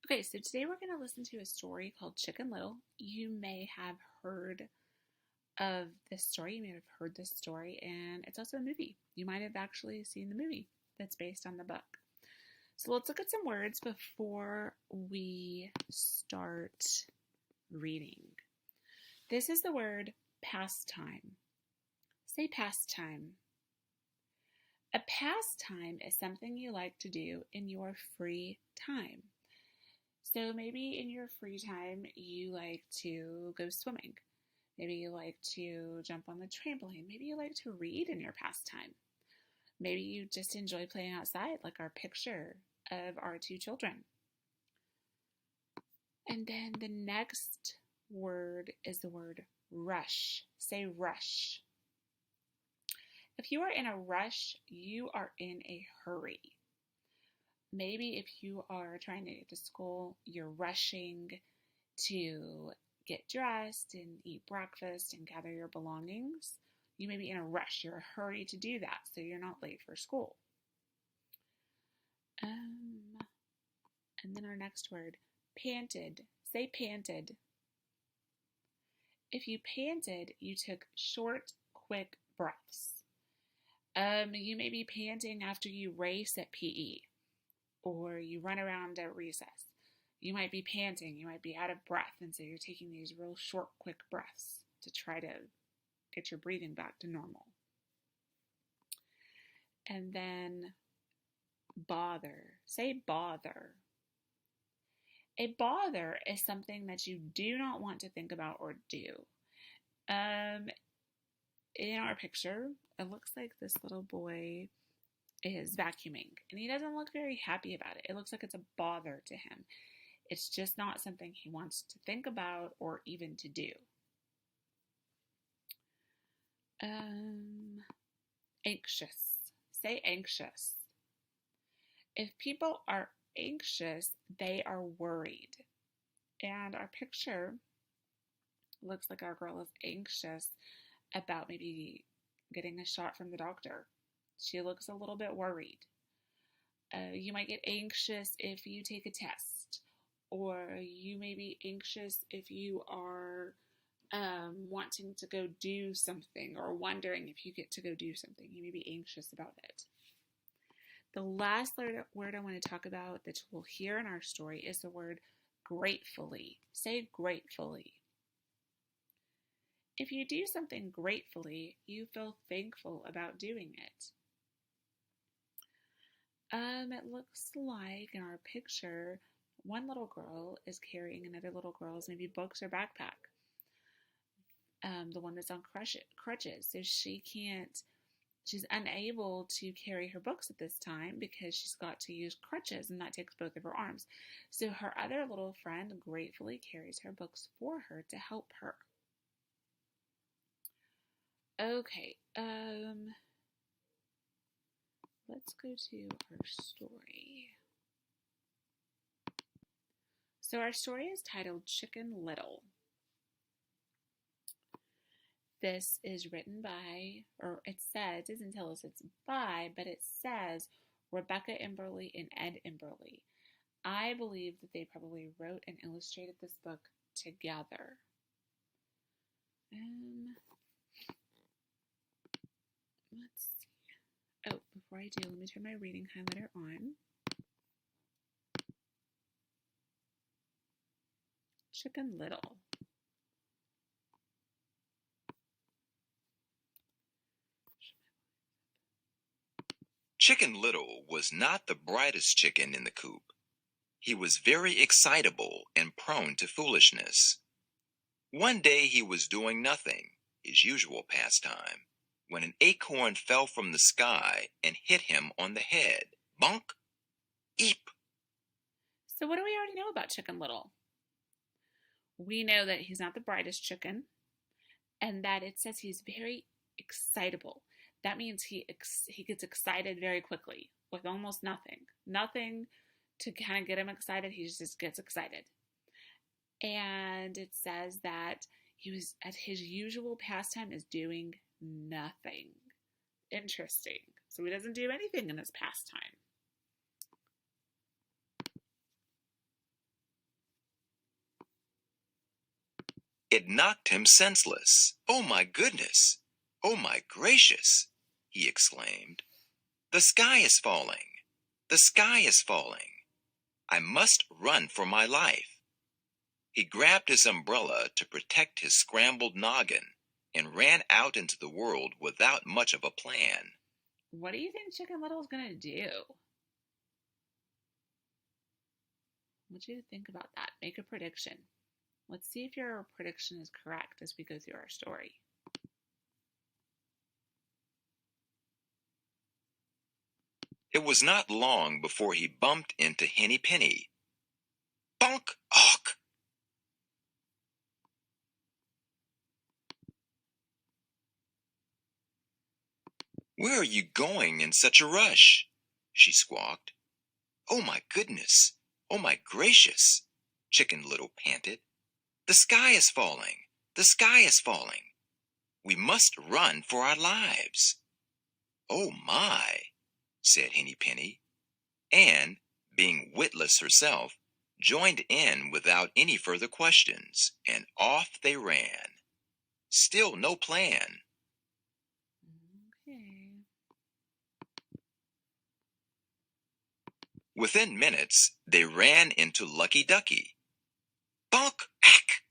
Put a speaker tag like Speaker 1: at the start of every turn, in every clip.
Speaker 1: Okay, so today we're going to listen to a story called Chicken Little. You may have heard of this story. You may have heard this story, and it's also a movie. You might have actually seen the movie that's based on the book. So let's look at some words before we start reading. This is the word pastime. Say pastime. A pastime is something you like to do in your free time. So maybe in your free time, you like to go swimming. Maybe you like to jump on the trampoline. Maybe you like to read in your pastime. Maybe you just enjoy playing outside, like our picture of our two children. And then the next word is the word rush. Say rush. If you are in a rush, you are in a hurry. Maybe if you are trying to get to school, you're rushing to get dressed and eat breakfast and gather your belongings. You may be in a rush. You're in a hurry to do that so you're not late for school. And then our next word, panted. Say panted. If you panted, you took short, quick breaths. You may be panting after you race at PE. Or you run around at recess. You might be panting, you might be out of breath, and so you're taking these real short, quick breaths to try to get your breathing back to normal. And then bother. Say bother. A bother is something that you do not want to think about or do. In our picture, it looks like this little boy is vacuuming, and he doesn't look very happy about it. It looks like it's a bother to him. It's just not something he wants to think about or even to do. Anxious. Say anxious. If people are anxious, they are worried. And our picture looks like our girl is anxious about maybe getting a shot from the doctor. She looks a little bit worried. You might get anxious if you take a test, or you may be anxious if you are wanting to go do something or wondering if you get to go do something. You may be anxious about it. The last word I want to talk about that we'll hear in our story is the word gratefully. Say gratefully. If you do something gratefully, you feel thankful about doing it. It looks like in our picture, one little girl is carrying another little girl's maybe books or backpack. The one that's on crutches, so she's unable to carry her books at this time because she's got to use crutches, and that takes both of her arms. So her other little friend gratefully carries her books for her to help her. Okay, let's go to our story. So our story is titled Chicken Little. This is written by, or it doesn't tell us it's by, but it says Rebecca Emberley and Ed Emberley. I believe that they probably wrote and illustrated this book together. Let's see. Oh, before I do, let me turn my reading highlighter on. Chicken Little.
Speaker 2: Chicken Little was not the brightest chicken in the coop. He was very excitable and prone to foolishness. One day he was doing nothing, his usual pastime, when an acorn fell from the sky and hit him on the head. Bonk! Eep!
Speaker 1: So what do we already know about Chicken Little? We know that he's not the brightest chicken, and that it says he's very excitable. That means he gets excited very quickly with almost nothing. Nothing to kind of get him excited. He just gets excited. And it says that he was at his usual pastime is doing nothing. Interesting. So he doesn't do anything in his pastime.
Speaker 2: It knocked him senseless. "Oh, my goodness! Oh, my gracious!" he exclaimed. "The sky is falling! The sky is falling! I must run for my life." He grabbed his umbrella to protect his scrambled noggin and ran out into the world without much of a plan.
Speaker 1: What do you think Chicken Little is going to do? I want you to think about that. Make a prediction. Let's see if your prediction is correct as we go through our story.
Speaker 2: It was not long before he bumped into Henny Penny. Bonk! Awk! "Where are you going in such a rush?" she squawked. "Oh, my goodness! Oh, my gracious!" Chicken Little panted. "The sky is falling! The sky is falling! We must run for our lives." "Oh, my!" said Henny Penny, and, being witless herself, joined in without any further questions, and off they ran. Still no plan.
Speaker 1: Okay.
Speaker 2: Within minutes, they ran into Lucky Ducky. Bonk! Ack!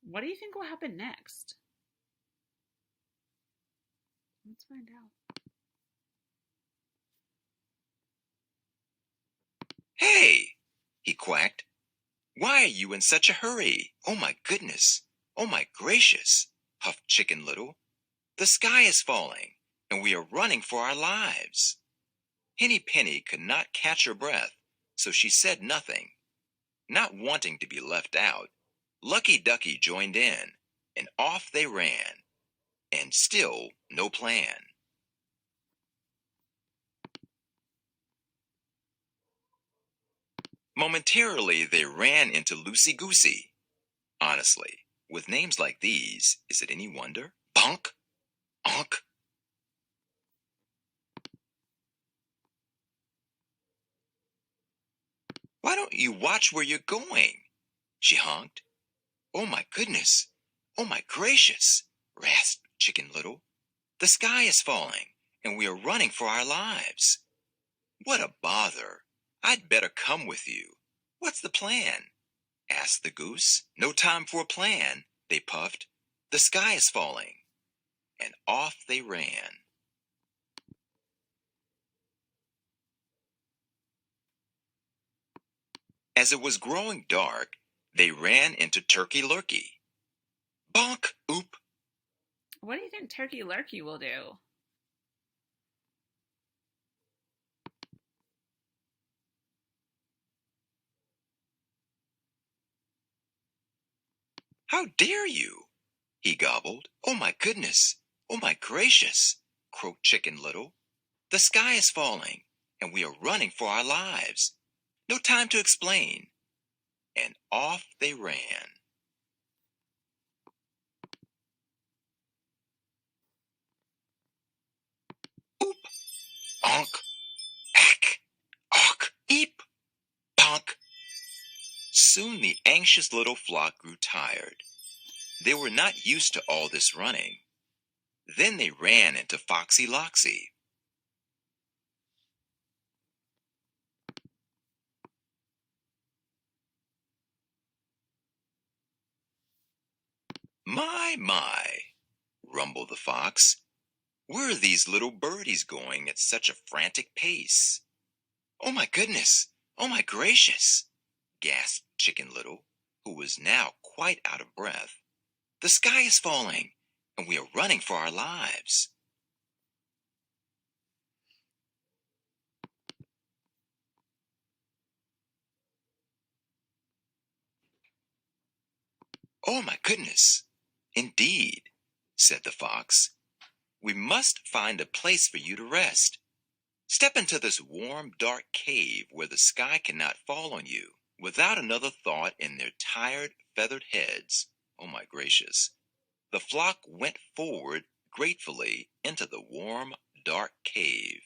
Speaker 1: What do you think will happen next? Let's find out.
Speaker 2: "Hey!" he quacked. "Why are you in such a hurry? Oh, my goodness! Oh, my gracious!" puffed Chicken Little. "The sky is falling, and we are running for our lives." Henny Penny could not catch her breath, so she said nothing. Not wanting to be left out, Lucky Ducky joined in, and off they ran. And still no plan. Momentarily, they ran into Loosey Goosey. Honestly, with names like these, is it any wonder? Bonk! Onk! "Why don't you watch where you're going?" she honked. "Oh, my goodness! Oh, my gracious!" rasped Chicken Little. "The sky is falling, and we are running for our lives." "What a bother! I'd better come with you. What's the plan?" asked the goose. "No time for a plan," they puffed. "The sky is falling." And off they ran. As it was growing dark, they ran into Turkey Lurkey. Bonk! Oop!
Speaker 1: What do you think Turkey Lurkey will do?
Speaker 2: "How dare you?" he gobbled. "Oh, my goodness! Oh, my gracious!" croaked Chicken Little. "The sky is falling, and we are running for our lives. No time to explain." And off they ran. Oop! Onk! Ack! Awk! Eep! Bonk! Soon the anxious little flock grew tired. They were not used to all this running. Then they ran into Foxy Loxy. My, rumbled the fox. "Where are these little birdies going at such a frantic pace?" "Oh, my goodness! Oh, my gracious!" gasped Chicken Little, who was now quite out of breath. "The sky is falling, and we are running for our lives." "Oh, my goodness! Indeed," said the fox. "We must find a place for you to rest. Step into this warm, dark cave where the sky cannot fall on you." Without another thought in their tired, feathered heads, oh, my gracious, the flock went forward gratefully into the warm, dark cave.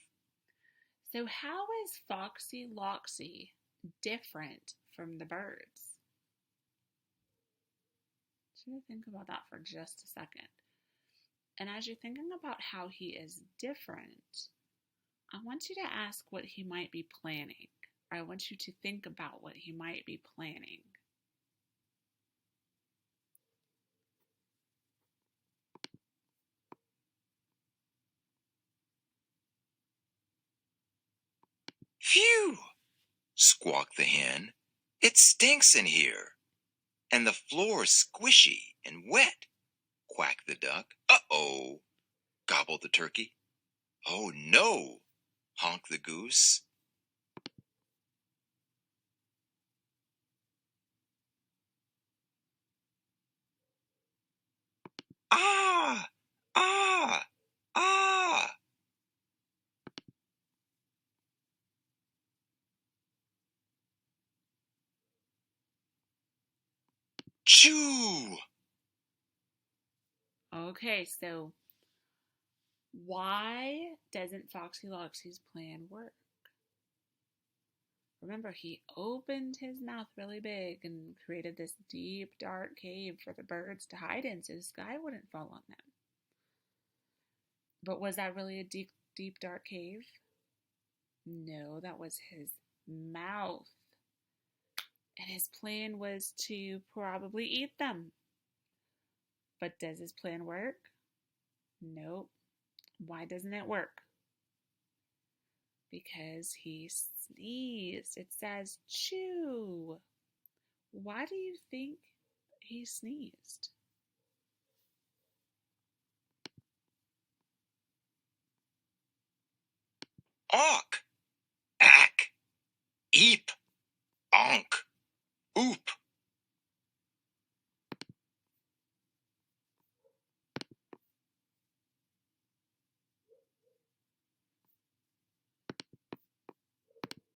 Speaker 1: So, how is Foxy Loxy different from the birds? you to think about that for just a second. And as you're thinking about how he is different, I want you to ask what he might be planning. I want you to think about what he might be planning.
Speaker 2: Phew! Squawked the hen. It stinks in here. And the floor's squishy and wet. Quacked the duck. Uh-oh! Gobbled the turkey. Oh no! Honked the goose. Ah! Ah! Ah! Choo!
Speaker 1: Okay, so why doesn't Foxy Loxy's plan work? Remember, he opened his mouth really big and created this deep, dark cave for the birds to hide in so the sky wouldn't fall on them. But was that really a deep, deep, dark cave? No, that was his mouth. And his plan was to probably eat them. But does his plan work? Nope. Why doesn't it work? Because he sneezed. It says chew. Why do you think he sneezed?
Speaker 2: Awk! Ack! Eep! Onk! Oop!